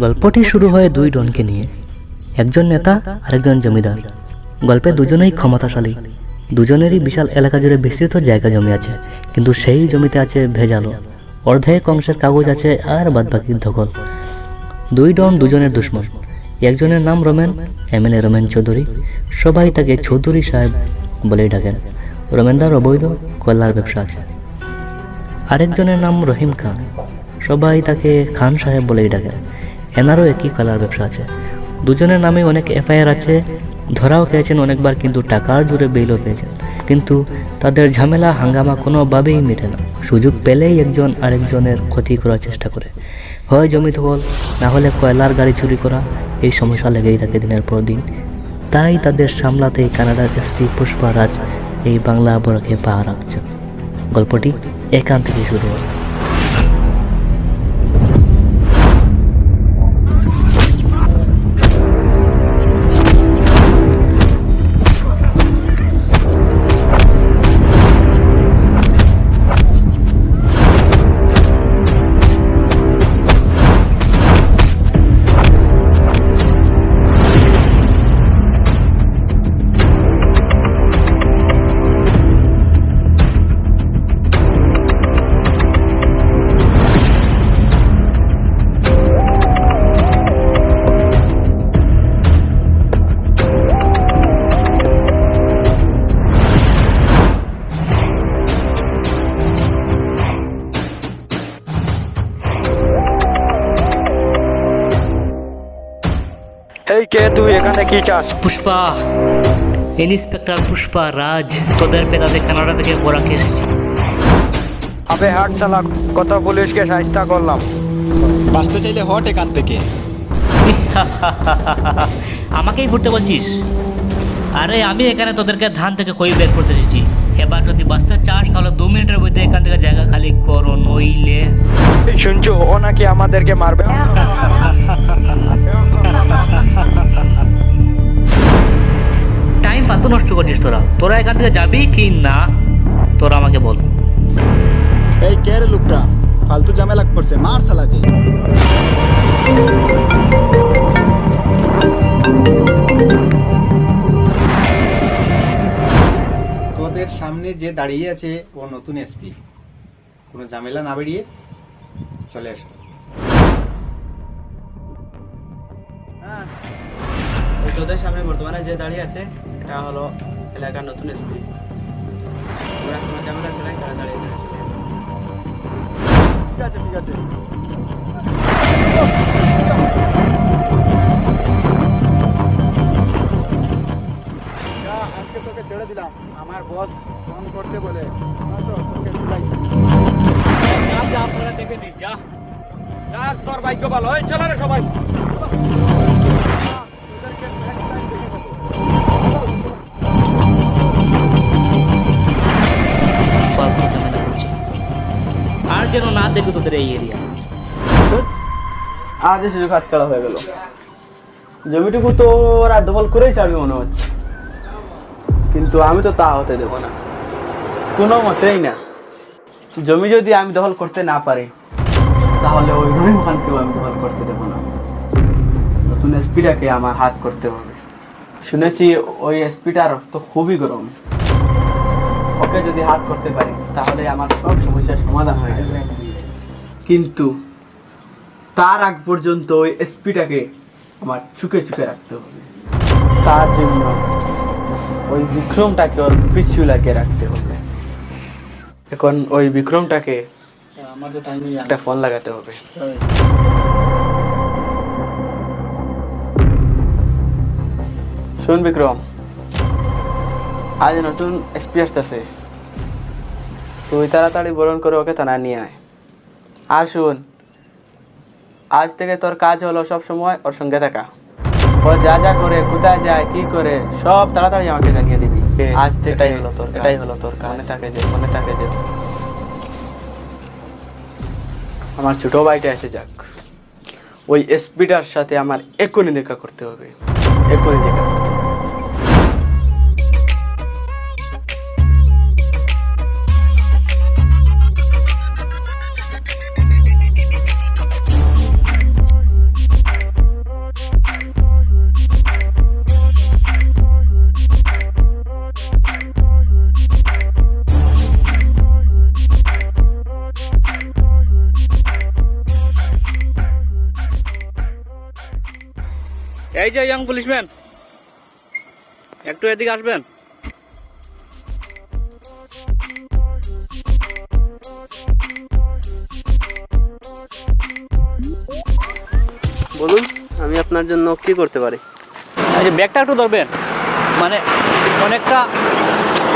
গল্পটি শুরু হয় দুই ডনকে নিয়ে, একজন নেতা আরেকজন জমিদার। গল্পে দুজনেই ক্ষমতাশালী, দুজনেরই বিশাল এলাকা জুড়ে বিস্তৃত জায়গা জমি আছে, কিন্তু সেই জমিতে আছে ভেজালো, অর্ধেক অংশের কাগজ আছে আর বাদবাকির দখল। দুই ডন দুজনের দুশ্মন। একজনের নাম রমেন, এমএলএ রমেন চৌধুরী, সবাই তাকে চৌধুরী সাহেব বলেই ডাকেন। রমেনদার অবৈধ কয়লার ব্যবসা আছে। আরেকজনের নাম রহিম খান, সবাই তাকে খান সাহেব বলেই ডাকেন, এনারও একই কয়লার ব্যবসা আছে। দুজনের নামে অনেক এফআইআর আছে, ধরাও খেয়েছেন অনেকবার, কিন্তু টাকার জোরে বেইলও পেয়েছেন। কিন্তু তাদের ঝামেলা হাঙ্গামা কোনোভাবেই মেটে না। সুযোগ পেলেই একজন আরেকজনের ক্ষতি করার চেষ্টা করে, হয় জমি দখল, না হলে কয়লার গাড়ি চুরি করা। এই সমস্যা লেগেই থাকে দিনের পর দিন। তাই তাদের সামলাতেই কানাডার এসপি পুষ্পা রাজ এই বাংলা বড়কে পা রাখছেন। গল্পটি এখান থেকে শুরু হয়। এই কে তুই, এখানে কি চাস? পুষ্পা, ইন্সপেক্টর পুষ্পা রাজ, তোদের পেদাতে কানাডা থেকে বরাকে এসেছি। আবে হাট শালা, কত পুলিশকে সাহায্য করলাম। বাঁচতে চাইলে হট এখান থেকে। আমাকেই ফুটতে বলছিস? আরে আমি এখানে তোদেরকে ধান থেকে খই বের করতে এসেছি। এবার যদি বাঁচতে চাস তাহলে 2 মিনিটের মধ্যে এখান থেকে জায়গা খালি করো, নইলে। শুনছো, ও নাকি আমাদেরকে মারবে। টাইম ফালতু নষ্ট করছিস তোরা এখান থেকে যাবি কি না, তোরা আমাকে বল। এই কে রে লোকটা, ফালতু ঝামেলা করছে, মার শালাকে। তোদের সামনে যে দাঁড়িয়ে আছে ও নতুন এসপি। কোনো ঝামেলা না বেরিয়ে চলে এসো। তোদের সামনে বর্তমানে যে দাঁড়িয়ে আছে এটা হলো এলাকার নতুন এসপি। ওরা কোনো ঝামেলা ছাড়াই তাড়াতাড়ি এখানে চলে আসবে। ঠিক আছে ঠিক আছে। আজকে তোকে ছেড়ে দিলাম, আমার বস ফোন করছে বলে। তো তোকে যা আপনারা দেখে নিস, যা তোর ভাগ্য ভালো। এই চলো রে সবাই। ফালতু ঝামেলা করছে, আর যেন না দেখো তোদের এই এরিয়া। আজ সুযোগ হাতছাড়া হয়ে গেল। জমিটুকু তো ওরা দখল করেই ছাড়বে মনে হচ্ছে, কিন্তু আমি তো তা হতে দেবো না, কোনো মতেই না। জমি যদি আমি দখল করতে না পারি তাহলে ওই রহিম খানকেও আমি দখল করতে দেবো না। নতুন এসপিটাকে আমার হাত করতে হবে। শুনেছি ওই এসপিটার রক্ত খুবই গরম, ওকে যদি হাত করতে পারি তাহলে আমার সব সমস্যার সমাধান হয়ে যাবে। কিন্তু তার আগ পর্যন্ত ওই এসপিটাকে আমার চুকে চুকে রাখতে হবে। তার জন্য ওই বিক্রমটাকে ওর পিছু লাগিয়ে রাখতে হবে। এখন ওই বিক্রমটাকে একটা ফোন লাগাতে হবে। শুন বিক্রম, আজ নতুন এসপি আসতেছে, তুই তাড়াতাড়ি বরণ করে ওকে থানায় নিয়ে আয়। আর শুন, আজ থেকে তোর কাজ হলো সব সময় ওর সঙ্গে থাকা। ও যা যা করে, কোথায় যায়, কি করে, সব তাড়াতাড়ি আমাকে জানিয়ে দিবি। আজ থেকে এটাই হলো তোর কাজ। মনে থাকে যে আমার ছোট ভাইটা এসে যাক, ওই এসপিটার সাথে আমার এক্ষুনি দেখা করতে হবে, এক্ষুনি দেখা করতে হবে। এই যে ইয়াং পুলিশম্যান, একটু এদিকে আসবেন। বলুন, আমি আপনার জন্য কি করতে পারি? এই যে ব্যাগটা একটু ধরবেন, মানে অনেকটা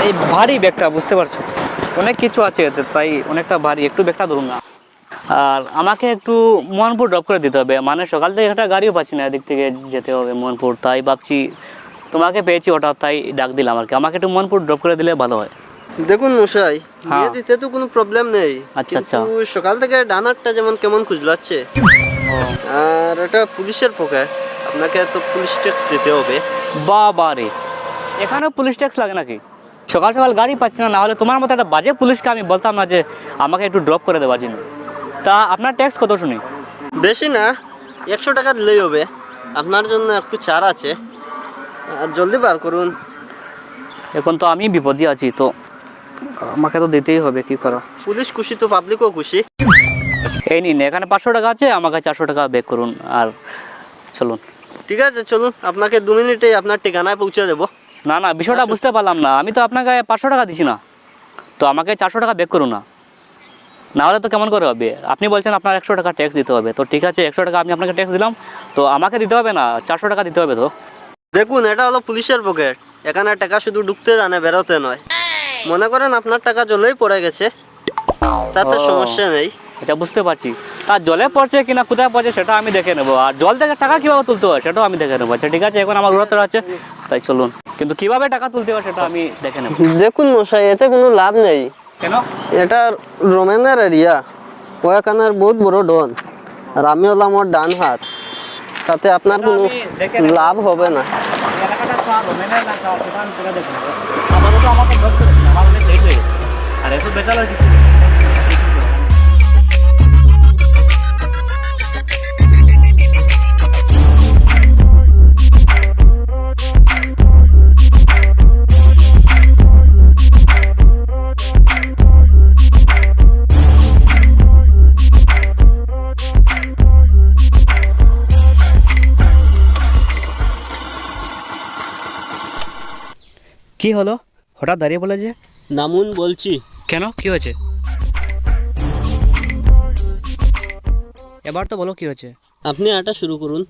এই ভারী ব্যাগটা, বুঝতে পারছো? অনেক কিছু আছে এতে, তাই অনেকটা ভারী, একটু ব্যাগটা ধরুন না। আর আমাকে একটু মোহনপুর ড্রপ করে দিতে হবে, মানে সকাল থেকে একটা গাড়িও পাচ্ছি না, এদিক থেকে যেতে হবে মোহনপুর, তাই ভাবছি তোমাকে পেয়েছি ওটা, তাই ডাক দিলাম আর কি। আমাকে একটু মোহনপুর ড্রপ করে দিলে ভালো হয়। দেখুন মশাই, হ্যাঁ। দিয়ে দিতে তো কোনো প্রবলেম নেই, আচ্ছা, আচ্ছা। কিন্তু সকাল থেকে ডানারটা যেমন কেমন খুঁজলাচ্ছে, আর এটা পুলিশের পকেট, আপনাকে তো পুলিশ ট্যাক্স দিতে হবে। বাবা রে, এখানেও পুলিশ ট্যাক্স লাগে নাকি? সকাল সকাল গাড়ি পাচ্ছি না, নাহলে তোমার মতো একটা বাজে পুলিশকে আমি বলতাম না যে আমাকে একটু ড্রপ করে দেওয়ার জন্য। তা আপনার ট্যাক্স কত শুনি? বেশি না, 100 টাকা দিলেই হবে। আপনার জন্য একটু ছাড় আছে, আর জলদি বার করুন। এখন তো আমি বিপদে আছি, তো আমাকে তো দিতেই হবে, কি করা। পুলিশ খুশি তো পাবলিকও খুশি। এই নিন, এখানে 500 টাকা আছে, আমাকে 400 টাকা ব্যাক করুন, আর চলুন। ঠিক আছে, চলুন, আপনাকে 2 মিনিটেই আপনার ঠিকানায় পৌঁছে দেবো। না না, বিষয়টা বুঝতে পারলাম না, আমি তো আপনাকে 500 টাকা দিছি না, তো আমাকে 400 টাকা ব্যাক করুন না, নাহলে তো কেমন করে হবে? আপনি বলছেন আপনার 100 টাকা ট্যাক্স দিতে হবে, তো ঠিক আছে 100 টাকা আমি আপনাকে ট্যাক্স দিলাম, তো আমাকে দিতে হবে না, 400 টাকা দিতে হবে তো। দেখুন, এটা হলো পুলিশের পকেট, এখানে টাকা শুধু ঢুকতে জানে, বেরোতে নয়। মনে করেন আপনার টাকা জলেই পড়ে গেছে, তাতে ও। সমস্যা নেই। আচ্ছা, বুঝতে পারছি। আর জলে পড়ছে কিনা কোথায় পড়ছে সেটা আমি দেখে নেবো, আর জল থেকে টাকা কীভাবে তুলতে হয় সেটাও আমি দেখে নেবো। আচ্ছা ঠিক আছে, এখন আমার ঘোরাতে আছে, তাই চলুন, কিন্তু কিভাবে টাকা তুলতে হয় সেটা আমি দেখে নেবো। দেখুন মশাই, এতে কোনো লাভ নেই। কেন? এটা রোমেনের এরিয়া, ও এখানের বহুত বড় ডন, আর আমি হলাম ওর ডান হাত, তাতে আপনার কোনো লাভ হবে না। এলাকাটা সব রোমেনের এলাকা, সেটা আমি পুরো দেখে নেবো। আপাতত আমাকে ড্রপ করে দিন, আমার অনেক লেট হয়ে গেছে, আর এত বেকার কিছু নেই। কি হলো, হঠাৎ দাঁড়িয়ে বলে যে? নামুন বলছি। কেন, কি হয়েছে? এবার তো বলো কি হয়েছে। আপনি হাঁটা শুরু করুন,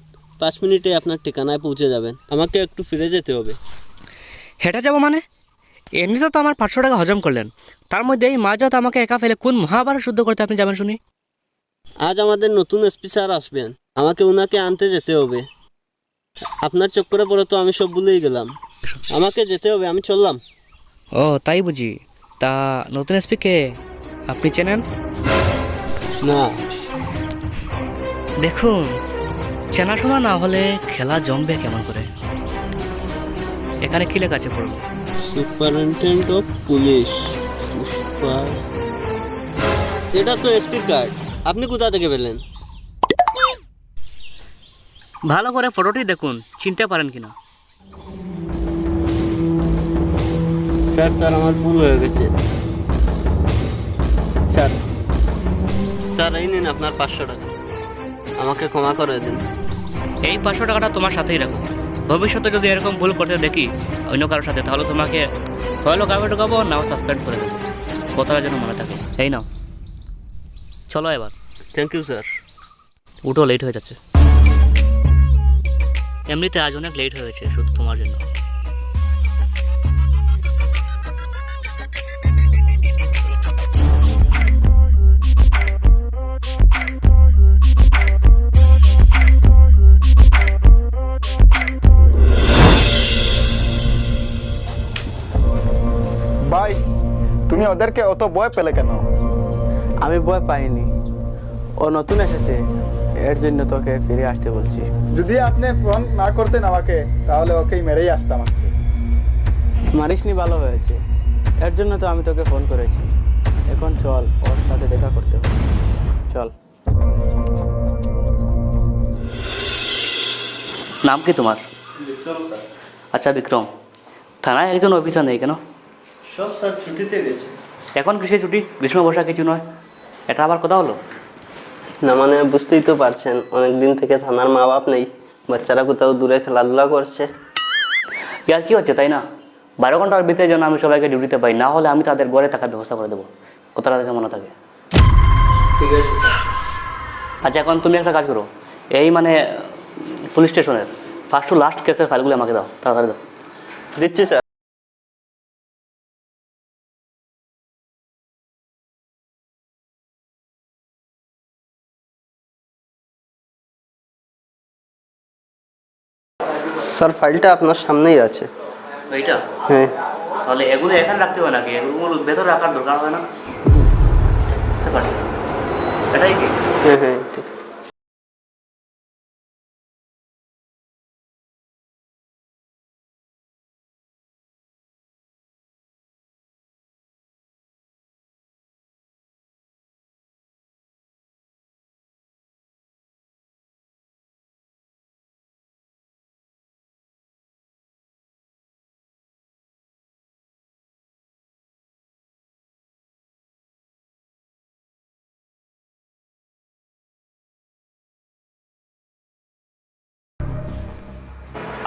5 মিনিটে আপনার ঠিকানায় পৌঁছে যাবেন। আমাকে একটু ফিরে যেতে হবে। হেঁটে যাবো মানে? এমনিতে তো আমার 500 টাকা হজম করলেন, তার মধ্যে এই মাঝরাত আমাকে একা ফেলে কোন মহাভারত শুদ্ধ করতে আপনি যাবেন শুনি? আজ আমাদের নতুন এসপি স্যার আসবেন, আমাকে ওনাকে আনতে যেতে হবে। আপনার চক্করে পড়ে তো আমি সব ভুলেই গেলাম। আমাকে যেতে হবে, আমি চললাম। ও তাই বুঝি। তা নতুন এসপি কে, আপনি চেনেন? না। দেখুন, চেনাশোনা না হলে খেলা জমবে কেমন করে। এখানে কি লেখা আছে পড়ুন। Superintendent of police Pushpa. এটা তো এসপির কার্ড, আপনি কোথা থেকে পেলেন? ভালো করে ফটোটি দেখুন, চিনতে পারেন কিনা। স্যার আমার ভুল হয়ে গেছে। স্যার এই নিন আপনার 500 টাকা, আমাকে ক্ষমা করে দিন। এই 500 টাকাটা তোমার সাথেই রাখো, ভবিষ্যতে যদি এরকম ভুল করতে দেখি অন্য কারোর সাথে, তাহলে তোমাকে হয়তো কাউকে ঢুকাবো, নাও সাসপেন্ড করে দেবো। কথাটা যেন মনে থাকে। এই নাও, চলো এবার। Thank you sir. উঠো, লেট হয়ে যাচ্ছে। এমনিতে আজ অনেক লেট হয়েছে শুধু তোমার জন্য। ভাই, তুমি ওদেরকে অত ভয় পেলে কেন? আমি ভয় পাইনি, ও নতুন এসেছে, এর জন্য তোকে ফিরে আসতে বলছি। যদি আপনি ফোন না করতেন আমাকে, তাহলে ওকেই মেরেই আসতাম আজকে। মারিসনি, ভালো হয়েছে, এর জন্য তো আমি তোকে ফোন করেছি। এখন চল, ওর সাথে দেখা করতে হবে, চল। নাম কি তোমার? আচ্ছা বিক্রম, থানায় একজন অফিসার নেই কেন? সব স্যার ছুটিতে গেছে। এখন কিসে ছুটি? গ্রীষ্ম বর্ষা কিছু নয়, এটা আবার কথা হলো? না মানে বুঝতেই তো পারছেন, অনেক দিন থেকে থানার মা বাপ নেই, বাচ্চারা কোথাও দূরে খেলাধুলা করছে। ইয়ার কি হচ্ছে তাই না? 12 ঘন্টার ভিতরে যেন আমি সবাইকে ডিউটিতে পাই, না হলে আমি তাদের ঘরে থাকার ব্যবস্থা করে দেবো। কথাটা যেন মনে থাকে। ঠিক আছে স্যার। আচ্ছা, এখন তুমি একটা কাজ করো, এই মানে পুলিশ স্টেশনের ফার্স্ট টু লাস্ট কেসের ফাইলগুলো আমাকে দাও, তাড়াতাড়ি দাও। দিচ্ছি স্যার। স্যার ফাইলটা আপনার সামনেই আছে। এইটা? হ্যাঁ। তাহলে এগুলো এখানে রাখতে হয় নাকি? এগুলো ভেতরে রাখার দরকার হয় না? বুঝতে পারছি না। এটাই কি? হ্যাঁ হ্যাঁ ঠিক।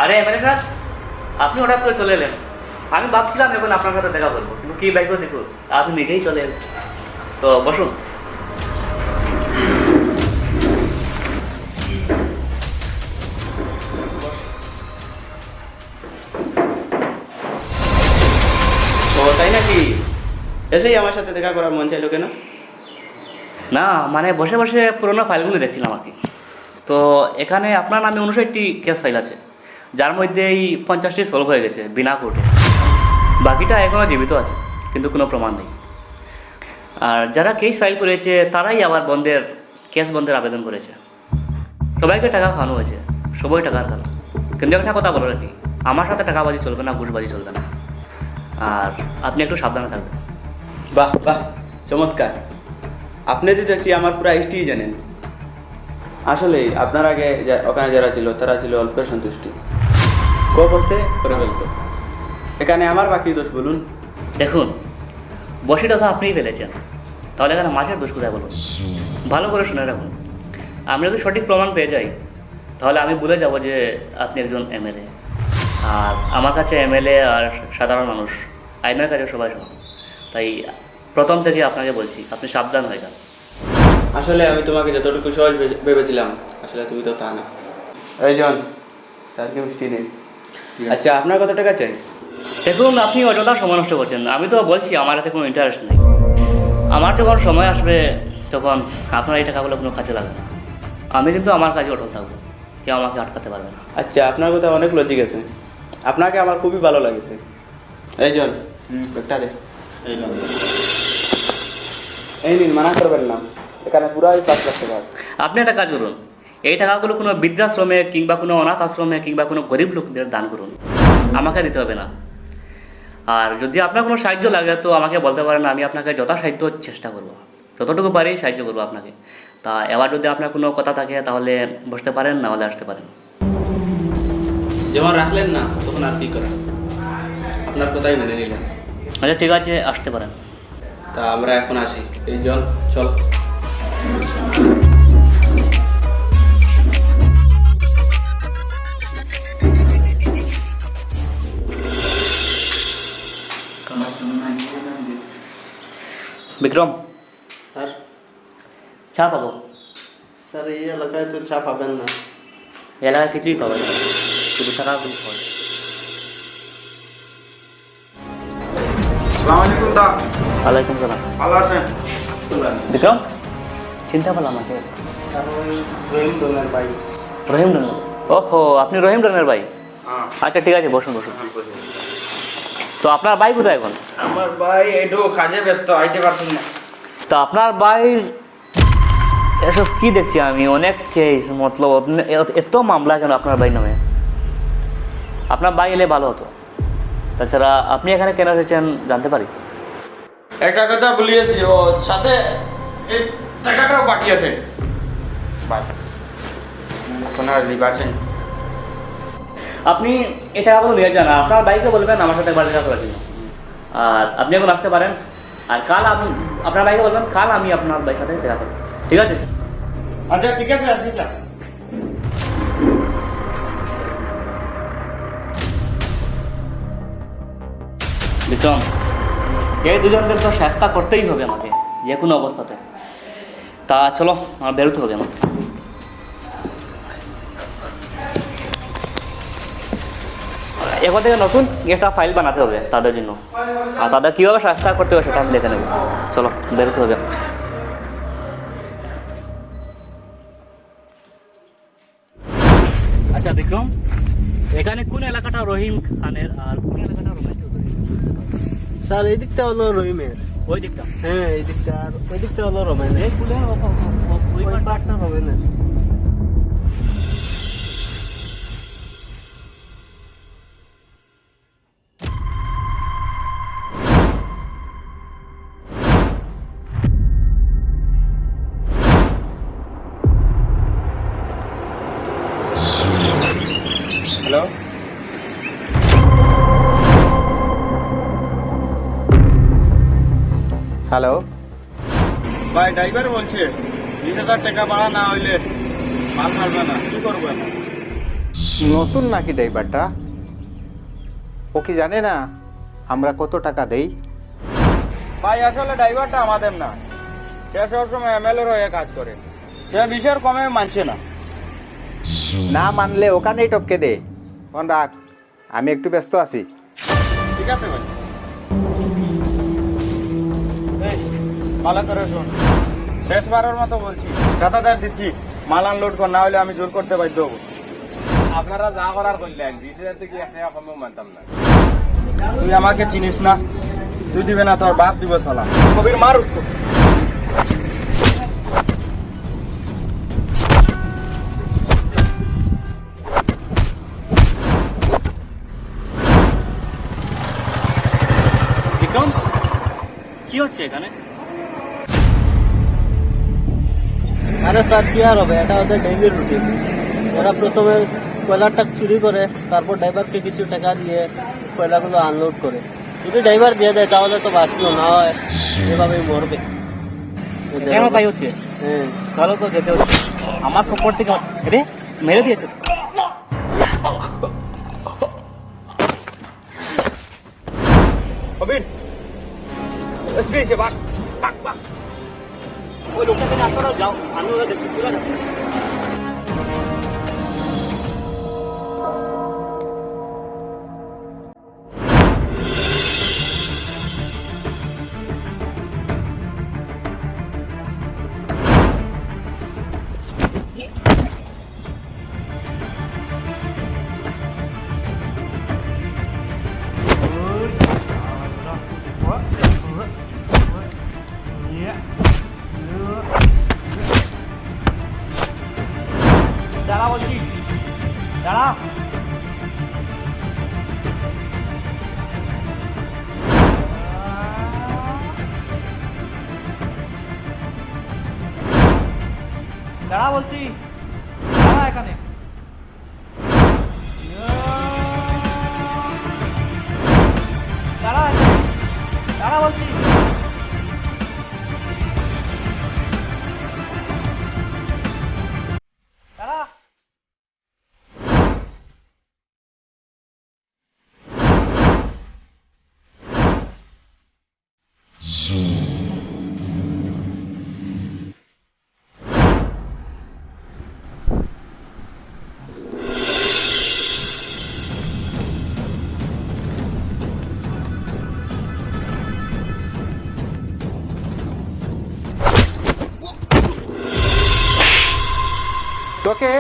আরে এমএলএ স্যার, আপনি হঠাৎ করে চলে এলেন। আমি ভাবছিলাম এখন আপনার সাথে দেখা করবো, কিন্তু কি বাইক দেখুন আপনি নিজেই চলে এলেন। তো বসুন। ও তাই নাকি? এসেই আমার সাথে দেখা করার মন চাইলো কেন? না মানে বসে বসে পুরোনো ফাইলগুলো দেখছিলাম আর কি। তো এখানে আপনার নামে 59টি কেস ফাইল আছে, যার মধ্যে এই 50টি সলভ হয়ে গেছে বিনা কোর্টে। বাকিটা এখনও জীবিত আছে, কিন্তু কোনো প্রমাণ নেই। আর যারা কেস ফাইল করেছে তারাই আবার কেস বন্ধের আবেদন করেছে। সবাইকে টাকা খাওয়ানো হয়েছে, সবাই টাকার খাওয়া। কিন্তু একটা কথা বলো আর কি, আমার সাথে টাকাবাজি চলবে না, ঘুষবাজি চলবে না। আর আপনি একটু সাবধানে থাকবেন। বাহ বাহ, চমৎকার। আপনি তো দেখছি আমার পুরো হিস্ট্রি জানেন। আসলেই আপনার আগে ওখানে যারা ছিল তারা ছিল অল্পের সন্তুষ্টি, বলতে করে ফেলতো। এখানে আমার বাকি দোষ বলুন। দেখুন, বসিটা তো আপনিই ফেলেছেন, তাহলে এখানে মাছের দোষ কোথায় বলুন? ভালো করে শুনে রাখুন, আমি যদি সঠিক প্রমাণ পেয়ে যাই তাহলে আমি ভুলে যাব যে আপনি একজন এমএলএ। আর আমার কাছে এমএলএ আর সাধারণ মানুষ আইনের কাছে সবাই সমান। তাই প্রথম থেকে আপনাকে বলছি, আপনি সাবধান হয়ে যান। আসলে আমি তোমাকে যতটুকু সহজ ভেবেছিলাম, আসলে তুমি তো তা না। এই জন, স্যারকে মিষ্টি দিন। আচ্ছা, আপনার কত টাকা চাই? দেখুন, আপনি অযথা সময় নষ্ট করছেন। আমি তো বলছি আমার হাতে কোনো ইন্টারেস্ট নেই। আমার যখন সময় আসবে তখন আপনার এই টাকাগুলো কোনো কাজে লাগবে না। আমি কিন্তু আমার কাজে অটল থাকবো, কেউ আমাকে আটকাতে পারবে না। আচ্ছা, আপনার কথা অনেক লজিক আছে, আপনাকে আমার খুবই ভালো লাগেছে। এই জন, একটা দে। এই নিন, মানা করবেন না, এখানে পুরাই 5 লাখ টাকা। আপনি একটা কাজ করুন, এই টাকাগুলো কোনো বৃদ্ধাশ্রমে কিংবা কোনো অনাথ আশ্রমে কিংবা কোনো গরিব লোকদের দান করুন, আমাকে দিতে হবে না। আর যদি আপনার কোনো সাহায্য লাগে তো আমাকে বলতে পারেন, আমি আপনাকে যথাসাধ্য চেষ্টা করব, যতটুকু পারি সাহায্য করবো আপনাকে। তা এবার যদি আপনার কোনো কথা থাকে তাহলে বসতে পারেন, না হলে আসতে পারেন। যখন রাখলেন না তখন আর কি করেন, আপনার কথাই মেনে নিলেন। আচ্ছা ঠিক আছে, আসতে পারেন। তা আমরা এখন আসি। এই জন, চল। বিক্রম, স্যার। চা পাবো? স্যার, এই এলাকায় তো চা পাবেন না। এলাকায় কিছুই পাবে না, শুধু টাকা খুব হয়। আসসালামু দা। ওয়ালাইকুম সালাম। ভালো আছেন? বিক্রম, চিন্তা পেলাম আমাকে। রহিম ডোনার ভাই। রহিম ডনের? ওহো, আপনি রহিম ডনের ভাই? হ্যাঁ। আচ্ছা ঠিক আছে, বসুন বসুন। তো আপনার ভাই কোথায় এখন? আমার ভাই একটু কাজে ব্যস্ত, আইতে পারছেন না। তা আপনার ভাইয়ের এসব কি দেখছি আমি, অনেক কেস, মতলব এত মামলা কেন আপনার ভাই নামে? আপনার ভাই এলে ভালো হতো। তাছাড়া আপনি এখানে কেন এসেছেন জানতে পারি? একটা কথা বলিয়েছি, ও সাথে এই টাকাটাও পাঠিয়েছে ভাই, কোনো লিবারছেন। আপনি এই টাকাগুলো নিয়ে যান, আপনার বাইকে বলবেন আমার সাথে একবার দেখা করার জন্য। আর আপনি এখন আসতে পারেন। আর কাল আপনার বাইকে বলবেন কাল আমি আপনার বাইকের সাথে দেখা করব, ঠিক আছে? আচ্ছা ঠিক আছে, আসি স্যার। বিক্রম, এই দুজনকে তো শাস্তা করতেই হবে আমাকে, যে কোনো অবস্থাতে। তা চলো, আমার বেরোতে হবে আমাকে। এবার থেকে নতুন একটা ফাইল বানাতে হবে তাদের জন্য, আর তাদের কীভাবে শাস্তা করতে হবে সেটা আমি দেখে নেবো। চলো, বেরোতে হবে। আচ্ছা বিক্রম, এখানে কোন এলাকাটা রহিম খানের আর কোন এলাকাটা রমেশ চৌধুরী? স্যার এই দিকটা হলো রহিমের। ওই দিকটা? হ্যাঁ এই দিকটা, আর ওই দিকটা হলো রমেনের। এই ফুলের ওই পাটটা রমেনের। হ্যালো, হ্যালো ভাই ড্রাইভার বলছে 20,000 টাকা ভাড়া না হইলে মাল ছাড়বে না, কি করবো এখন? নতুন নাকি ড্রাইভারটা? ও কি জানে না আমরা কত টাকা দেই? ভাই আসলে ড্রাইভারটা আমাদের না, সে সবসময় এমএলএর হয়ে কাজ করে, সে বিষয়ের কমে মানছে না। না মানলে ওখানেই টপকে দে। ফোন রাখ, আমি একটু ব্যস্ত আছি। ঠিক আছে ভাই, এই, ভালো করে শোন, শেষবারের মতো বলছি, 7,000 দিচ্ছি, মাল আনলোড কর, না হলে আমি জোর করতে বাধ্য হবো। আপনারা যা করার করলেন 20,000 থেকে 1 টাকা কমেও মানতাম না। তুই আমাকে চিনিস না, তুই দিবে না, তোর বাপ দিব সালাম। কবির মার উসকো। বিক্রম, কি হচ্ছে এখানে? আরে স্যার কি আর হবে, এটা ওদের ডেইলি রুটিন। ওরা প্রথমে কয়লাটা চুরি করে, তারপর ড্রাইভারকে কিছু টাকা দিয়ে কয়লাগুলো আনলোড করে। যদি ড্রাইভার দিয়ে দেয় তাহলে তো বাঁচলো, না হয় এভাবেই মরবে। কেন তাই হচ্ছে? হ্যাঁ তাহলে তো যেতে হচ্ছে। আমার খবর থেকে রে মেরে দিয়েছে। কবির এসবি সে বাক বাক বাক। ওই লোকটাকে আপনারা যাও, আমি ওরা দেখছি। চলে যাও। দাঁড়া বলছি, দাঁড়া। দাঁড়া বলছি, দাঁড়া এখানে। দাঁড়া এখানে, দাঁড়া বলছি। দাঁড়া। তোকে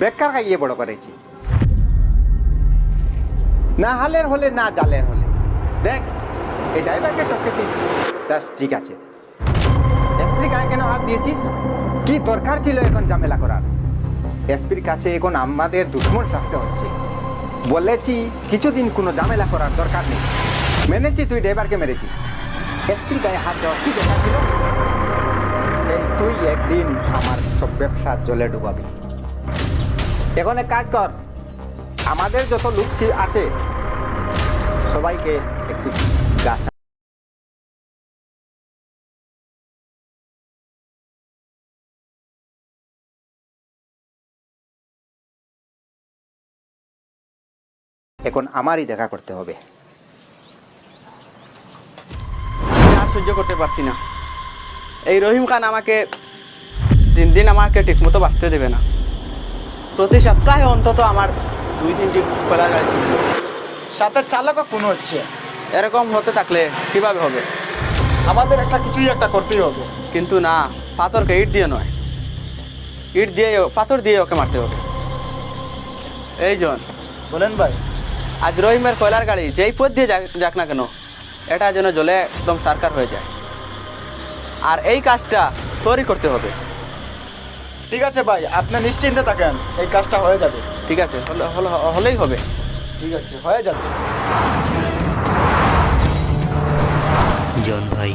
বেকার খাইয়ে বড় করেছি, না হালের হলে না জালের হলে। দেখ এই ড্রাইভারকে টপকেছিস, ব্যাস ঠিক আছে। এসপি গায়ে কেন হাত দিয়েছিস? কি দরকার ছিল এখন ঝামেলা করার? এসপির কাছে এখন আমাদের দুশ্মন শাস্তি হচ্ছে। বলেছি কিছুদিন কোনো ঝামেলা করার দরকার নেই, মেনেছি তুই ড্রাইভারকে মেরেছিস। এসপির গায়ে হাত দেওয়ার কি দরকার ছিল? এই তুই একদিন আমার সব ব্যবসা জলে ডুবাবি। এখন এক কাজ কর, আমাদের যত লোক আছে সবাইকে একটু গাছ এখন আমারই দেখা করতে হবে। সহ্য করতে পারছি না। এই রহিম খান আমাকে দিন দিন আমাকে ঠিকমতো বাঁচতে দেবে না। প্রতি সপ্তাহে অন্তত আমার 2-3টি কলার গাড়ি চলবে। সাথে চালকও কোনো হচ্ছে। এরকম হতে থাকলে কিভাবে হবে? আমাদের একটা কিছুই একটা করতেই হবে। কিন্তু না, পাথরকে ইট দিয়ে নয়, ইট দিয়ে পাথর দিয়ে ওকে মারতে হবে। এই জন, বলেন ভাই। আজ রহিমের কয়লার গাড়ি যেই পথ দিয়ে যাক না কেন, এটা যেন জলে একদম সারকার হয়ে যায়। আর এই কাজটা তোরই করতে হবে। ঠিক আছে ভাই, আপনি নিশ্চিন্তে থাকেন, এই কাজটা হয়ে যাবে। ঠিক আছে, হলেই হবে। ঠিক আছে, হয়ে যাবে। জন ভাই,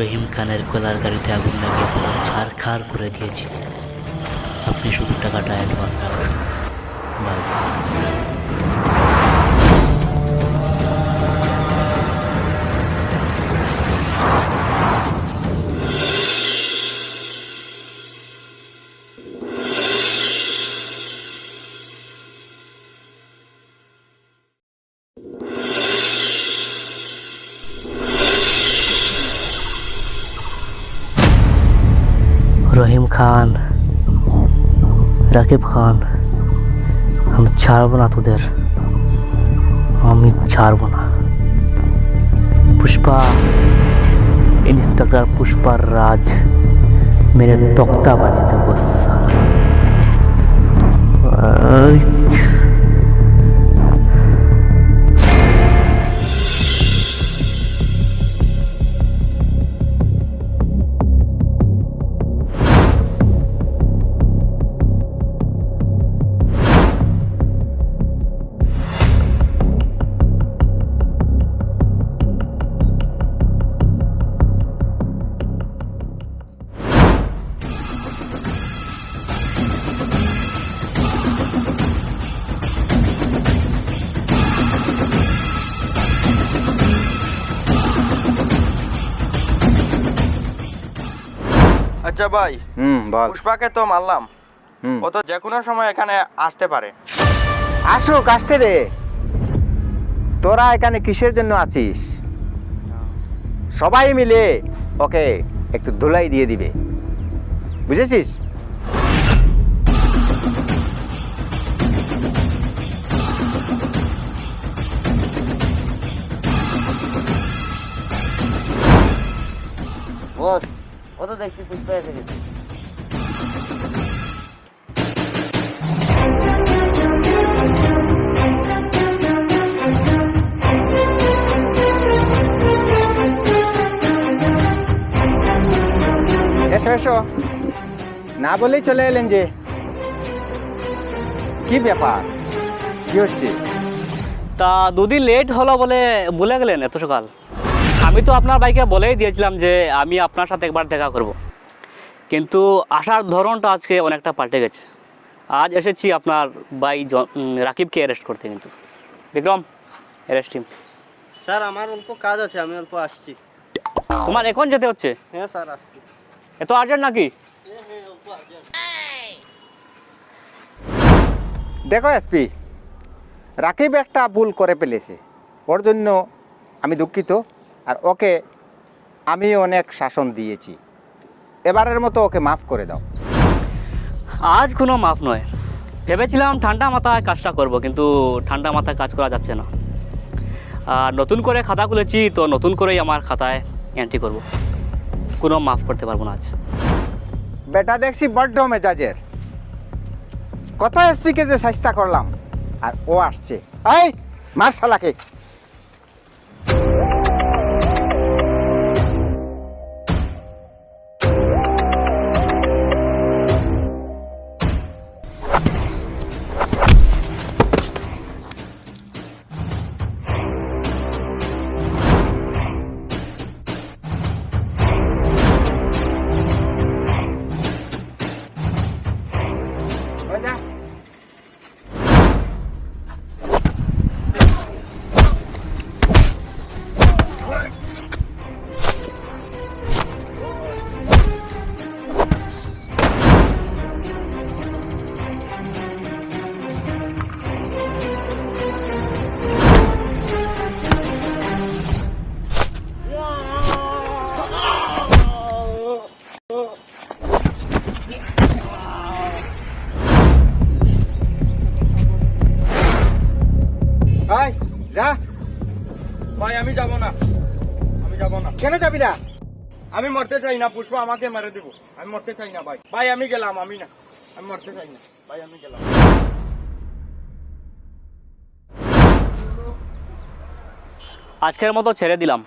রহিম খানের কলার গাড়িতে আগুন লাগিয়ে পুরো ছারখার করে দিয়েছি। আপনি শুধু টাকাটা অ্যাডভান্স রাখবেন ভাই। রহিম খান, রাকিব খান, আমি ছাড়বো না তোদের, আমি ছাড়বো না। পুষ্পা, ইন্সপেক্টর পুষ্পার রাজ মেরে তক্তা বানিয়ে দেবো। আচ্ছা ভাই, বল। পুষ্পাকে তো মারলাম, ও তো যে কোনো সময় এখানে আসতে পারে। আসুক, আসতে দে। তোরা এখানে কিসের জন্য আছিস? সবাই মিলে ওকে একটু ধুলাই দিয়ে দিবে, বুঝেছিস? বস, ও তো দেখছি পুষ্পা এসে গেছে। এসো এসো, না বলেই চলে এলেন যে। কি ব্যাপার, কি হচ্ছে? তা দুদিন লেট হলো বলে ভুলে গেলেন এত সকাল? আমি তো আপনার ভাইকে বলেই দিয়েছিলাম যে আমি আপনার সাথে একবার দেখা করব, কিন্তু আসার ধরনটা আজকে অনেকটা পাল্টে গেছে। আজ এসেছি আপনার ভাই রাকিবকে অ্যারেস্ট করতে। কিন্তু বিক্রম, অ্যারেস্ট হিম। স্যার, আমার অল্প কাজ আছে, আমি অল্প আসছি। তোমার এখন যেতে হচ্ছে? হ্যাঁ স্যার, আসছি। এত আর্জেন্ট নাকি? দেখো এসপি, রাকিব একটা ভুল করে ফেলেছে, ওর জন্য আমি দুঃখিত। আর ওকে আমি অনেক শাসন দিয়েছি, এবারের মতো ওকে মাফ করে দাও। আজ কোনো মাপ নয়। ভেবেছিলাম ঠান্ডা মাথায় কাজটা করব, কিন্তু ঠান্ডা মাথায় কাজ করা যাচ্ছে না। আর নতুন করে খাতা খুলেছি, তো নতুন করেই আমার খাতায় এন্ট্রি করব। কোনো মাফ করতে পারবো না আজ। বেটা দেখছি বড্ড মেজাজের। কত এসপিকে যে চেষ্টা করলাম, আর ও আসছে। এই মার শালাকে। আয় যা। ভাই আমি যাব না, আমি যাব না। কেন যাবি না? আমি মরতে চাই না, পুষ্পা আমাকে মেরে দিব। আমি মরতে চাই না ভাই। ভাই আমি গেলাম, আমি না, আমি মরতে চাই না ভাই, আমি গেলাম। আজকের মতো ছেড়ে দিলাম,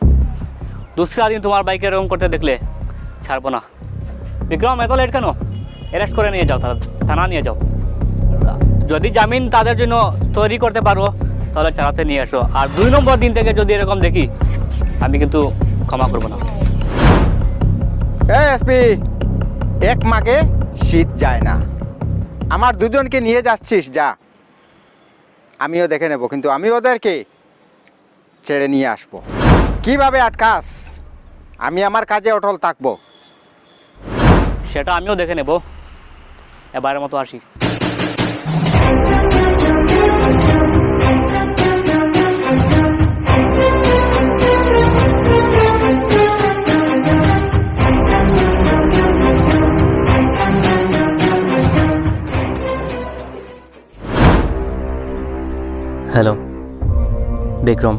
दूसरा दिन তোমার বাইকে এরকম করতে দেখলে ছাড়বো না। বিক্রম এত লেট কেন? অ্যারেস্ট করে নিয়ে যাও, থানা নিয়ে যাও। যদি জামিন তাদের জন্য তৈরি করতে পারো তাহলে চালাতে নিয়ে আসো। আর 2 নম্বর দিন থেকে যদি এরকম দেখি আমি কিন্তু ক্ষমা করবো না। এসপি, এক মাগে শীত যায় না। আমার দুজনকে নিয়ে যাচ্ছিস, যা, আমিও দেখে নেব, কিন্তু আমি ওদেরকে ছেড়ে নিয়ে আসবো। কিভাবে আটকাস? আমি আমার কাজে অটল থাকবো। সেটা আমিও দেখে নেব। এবারের মতো আসি। হ্যালো বিক্রম,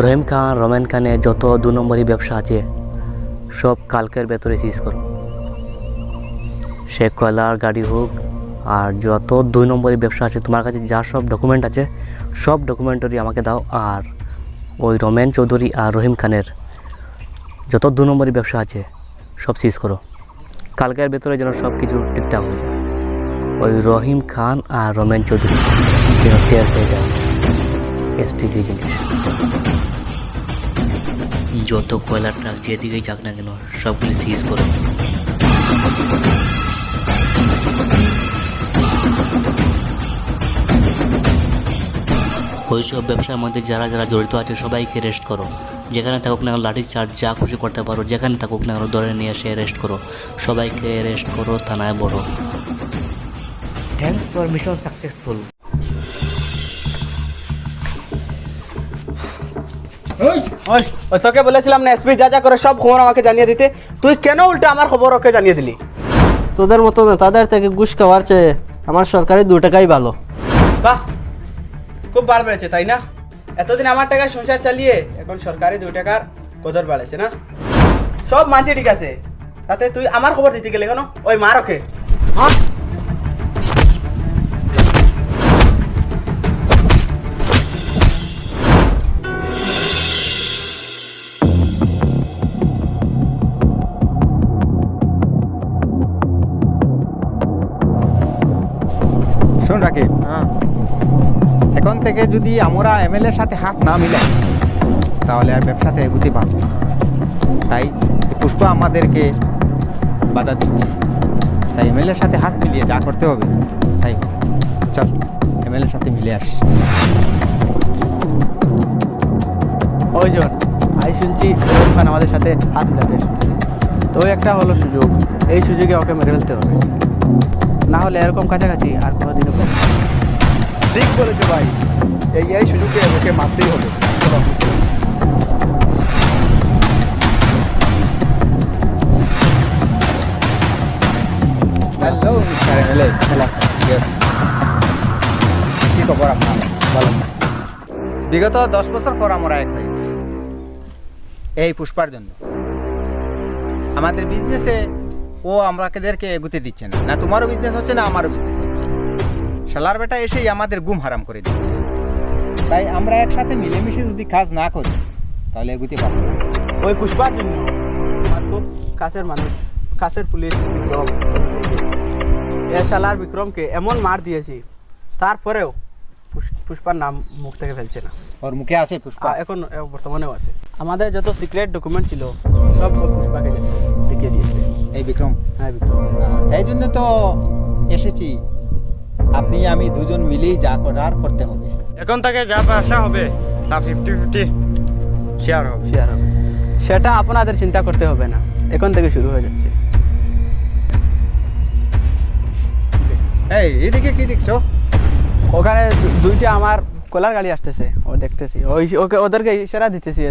রহিম খান, রমেন খানের যত 2 নম্বরই ব্যবসা আছে সব কালকের ভেতরে সিজ করো। সে কয়লার গাড়ি হোক আর যত 2 নম্বরই ব্যবসা আছে, তোমার কাছে যা সব ডকুমেন্ট আছে সব ডকুমেন্টারি আমাকে দাও। আর ওই রমেন চৌধুরী আর রহিম খানের যত 2 নম্বরই ব্যবসা আছে সব সিজ করো। কালকের ভেতরে যেন সব কিছু ঠিকঠাক হয়ে যায়। ওই রহিম খান আর রমেন চৌধুরী যেন টের পেয়ে যায় এসপি কি জিনিস। যত কয়লার ট্রাক যেদিকেই যাক না কেন সবগুলি সিজ করো। ওইসব ব্যবসার মধ্যে যারা যারা জড়িত আছে সবাইকে রেস্ট করো। যেখানে থাকুক না লাঠি চার্জ যা খুশি করতে পারো, যেখানে থাকুক না ধরে নিয়ে এসে রেস্ট করো। সবাইকে রেস্ট করো, থানায় বড়ো। Thanks for mission successful. ওই ওই তোকে বলেছিলাম না এসপি যা যা করে সব খবর আমাকে জানিয়ে দিতে, তুই কেন উল্টো আমার খবর ওকে জানিয়ে দিলি? তোদের মতো না, তাদের থেকে ঘুষ খাওয়ার চেয়ে আমার সরকারি 2 টাকাই ভালো। বাহ, খুব বার বেড়েছে তাই না? এতদিন আমার টাকায় সংসার চালিয়ে এখন সরকারি 2 টাকার কদর বাড়েছে না? সব মানছি ঠিক আছে, তাতে তুই আমার খবর দিতে গেলে কেন? ওই মার ওকে। হ্যাঁ শোন রাকিব, এখন থেকে যদি আমরা এমএলএর সাথে হাত না মিলাই তাহলে আর ব্যবসাতে এগুতে পারবো না। তাই পুষ্পা আমাদেরকে বাধা দিচ্ছে, তাই এমএলএর সাথে হাত মিলিয়ে যা করতে হবে তাই চল এমএলএর সাথে মিলে আস। ওই জন আই শুনছি রহিম খান আমাদের সাথে হাত মিলাতে এসেছে, তো ওই একটা হলো সুযোগ, এই সুযোগে ওকে মেরে ফেলতে হবে, না হলে এরকম কাছাকাছি আর কোনোদিনও পাবো না। ঠিক বলেছো ভাই, এই সুযোগে ওকে মারতেই হবে। চলো। Hello mister MLA. কি খবর আপনার? বলো। বিগত 10 বছর পর আমরা এক হয়েছি এই পুষ্পার জন্য। আমাদের বিজনেসে ও আমাদেরকে এগুতে দিচ্ছে না, না তোমারও বিজনেস হচ্ছে না আমারও বিজনেস হচ্ছে। শালার বেটা এসেই আমাদের ঘুম হারাম করে দিচ্ছে। তাই আমরা একসাথে মিলেমিশে যদি কাজ না করি তাহলে এগুতে পারবো না। ওই পুষ্পার জন্য আমার খুব কাছের মানুষ, কাছের পুলিশ বিক্রম, এ শালার বিক্রমকে এমন মার দিয়েছি তারপরেও পুষ্পার নাম মুখ থেকে ফেলছে না। ওর মুখে আছে পুষ্পা? এখন বর্তমানেও আছে। আমাদের যত সিক্রেট ডকুমেন্ট ছিল সব ওই পুষ্পাকে দেখিয়ে দিয়েছে। এই বিক্রম? হ্যাঁ বিক্রম। এই জন্য তো এসেছি, আপনি আমি দুজন মিলেই যা করার করতে হবে। এখন থেকে যা পয়সা হবে তা 50-50 শেয়ার হবে। শেয়ার হবে, সেটা আপনাদের চিন্তা করতে হবে না, এখন থেকে শুরু হয়ে যাচ্ছে। এই এদিকে কি দেখছো? ওখানে 2টা আমার কলার গাড়ি আসতেছে, ও দেখতেছি, ওদেরকে ইশারা দিতেছি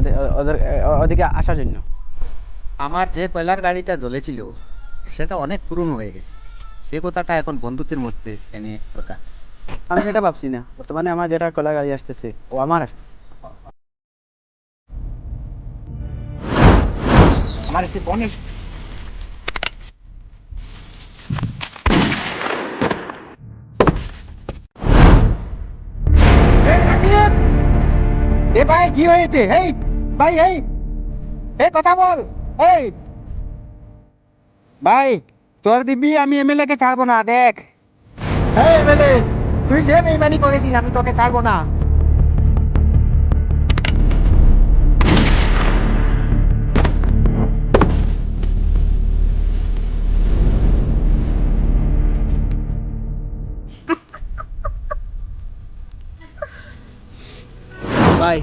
ওদিকে আসার জন্য। আমার যে কয়লার গাড়িটা জ্বলেছিল সেটা অনেক পুরনো হয়ে গেছে, সে কথাটা এখন বন্ধুত্বের মধ্যে এনে কথা। আমি সেটা ভাবছি না, বর্তমানে আমার যেটা কলা গাড়ি আসতেছে ও আমার আসতেছে। আমার একটু ফোন এ ভাই কি হয়েছে? এই ভাই, এই কথা বল। এই ভাই, তোর দিবি আমি এমএলএ কে ছাড়বো না। দেখ এই এমএলএ, তুই যে বেইমানি করেছিস আমি তোকে ছাড়বো না। ভাই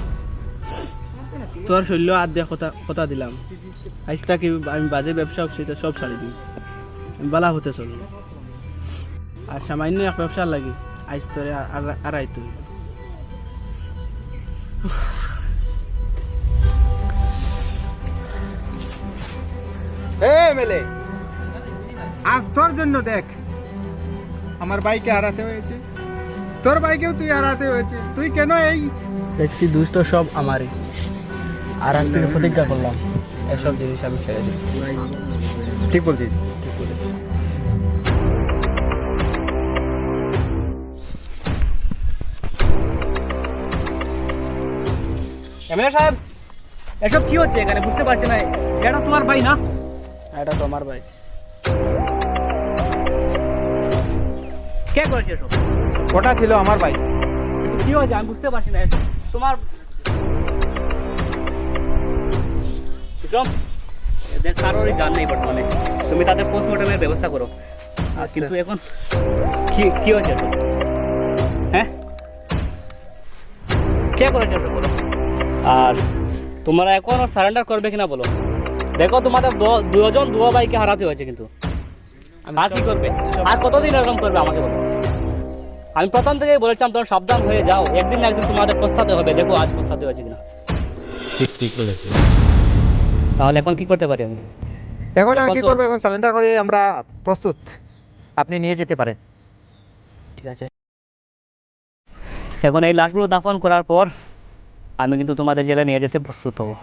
তোর শৈল্য আর দিয়ে কথা কথা দিলাম, আজ তাকে আমি বাজে ব্যবসা সেটা সব ছাড়ি দিই, আমি বালা হতে চল। আর সামান্য এক ব্যবসার লাগি আজ তোরে আর আইতো। এমএলএ, আজ তোর জন্য দেখ আমার ভাইকে হারাতে হয়েছে, তোর ভাইকেও তুই হারাতে হয়েছে। তুই কেন এই দেখছি দুষ্ট সব আমারই, আর আজ থেকে প্রতিজ্ঞা করলাম এসব জিনিস আমি ছেড়ে দিই। ঠিক বলছিস? ঠিক বলেছি। এমএলএ সাহেব, এসব কি হচ্ছে এখানে বুঝতে পারছি না। এটা তোমার ভাই না? এটা তো আমার ভাই। কে করেছে এসব? ওটা ছিল আমার ভাই। কিন্তু কি হয়েছে আমি বুঝতে পারছি না। তোমার বিক্রম, এদের কারোরই জান নেই বর্তমানে। তুমি তাদের পোস্টমর্টমের ব্যবস্থা করো। কিন্তু এখন কি হয়েছে এসব? হ্যাঁ, কে করেছে এসব বলো। আর তোমরা এখনো সারেন্ডার করবে কিনা বলো। দেখো তোমাদের দুজন দুয়া ভাইকে হারাতে হয়েছে, কিন্তু আর কি করবে? আর কতদিন এরকম করবে আমাকে বলো। আমি প্রথম থেকেই বলেছিলাম তোমরা সাবধান হয়ে যাও, একদিন না একদিন তোমাদের পস্তাতে হবে। দেখো আজ পস্তাতে হয়েছে কিনা। ঠিক বলেছে। তাহলে এখন কি করতে পারি আমি? এখন আর কি করবো? এখন সারেন্ডার করে আমরা প্রস্তুত, আপনি নিয়ে যেতে পারেন। ঠিক আছে, এখন এই লাশগুলো দাফন করার পর আমি কিন্তু তোমাদের জেলে নিয়ে যেতে প্রস্তুত হবো।